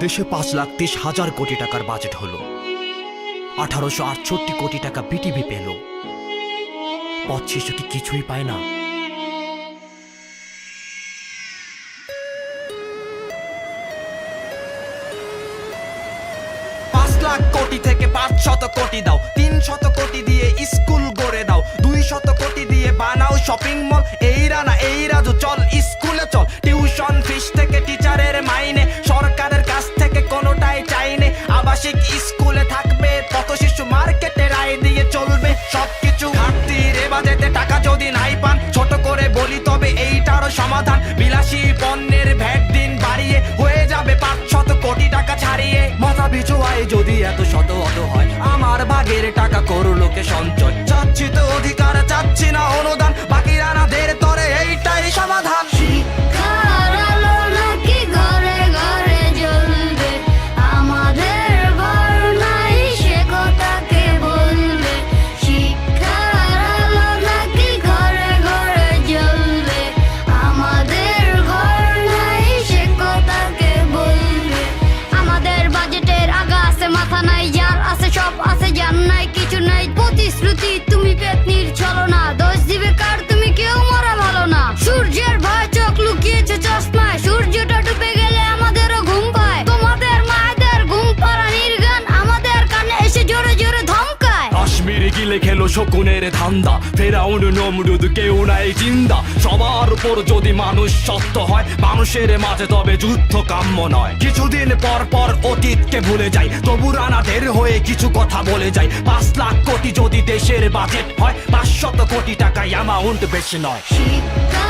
দেশে 5,30,000 কোটি টাকার বাজেট হলো। 1868 কোটি টাকা বিটিভি পেল। পথ শিশু কি কিছুই পায় না? লাখ কোটি থেকে 500 কোটি দাও, 300 কোটি দিয়ে স্কুল গড়ে দাও, 200 কোটি দিয়ে বানাও শপিং মল। এই রানা এই রাজু চল স্কুলে চল, টিউশন ফিস থেকে টিচারের মাইনে, সরকারের কাছ থেকে কোনোটাই চাইনে। আবাসিক স্কুলে থাকবে পথ শিশু, মার্কেটে রায় দিয়ে চলবে সবকিছু। ঘাটতির এ বাজেটে টাকা যদি নাই পান, ছোট করে বলি তবে এইটারও সমাধান। বিলাসী পণ্যের ভ্যাট দিন বাড়িয়ে হয়ে যাবে 500 কোটি টাকা ছাড়িয়ে। মাথা পিছু আয় যদি এত শত অত হয়, আমার ভাগের টাকা করো লোকে সঞ্চয়। চাচ্ছি তো অধিকার, চাচ্ছি না অনুদান, বাকি রানাদের তরে এইটাই সমাধান। শিক্ষার আলো নাকি ঘরে ঘরে জ্বলবে, আমাদের ঘর নাই সে কথা কে বলবে। শিক্ষার আলো নাকি ঘরে ঘরে জ্বলবে, আমাদের ঘর নাই সে কথা কে বলবে। আমাদের বাজেটের আগা আছে মাথা নাই, যার আছে সব আছে যার নাই কিছু নাই। প্রতিশ্রুতি তুমি পেতনির ছলনা, দোষ দিবে কার তুমি কেউ মরা ভালো না। সূর্যের ভয় চোখ লুকিয়েছে চশমায়, সূর্যটা ডুবে গেলে আমাদেরও ঘুম পায়। তোমাদের মায়েদের ঘুম পাড়ানির গান আমাদের কানে এসে জোরে জোরে ধমকায়। কাশ্মীর গিলে খেলো শকুনের ধান্দা, ফেরাউন নমরুদ কেউ নাই জিন্দা। সবার উপর যদি মানুষ সত্য হয়, মানুষের মাঝে তবে যুদ্ধ কাম্য নয়। কিছুদিন পর পর অতীতকে ভুলে যাই, তবু রানাদের হয়ে কিছু কথা বলে যাই। 5 লাখ কোটি যদি দেশের বাজেট হয়, 500 কোটি টাকা অ্যামাউন্ট বেশি নয়। শিক্ষা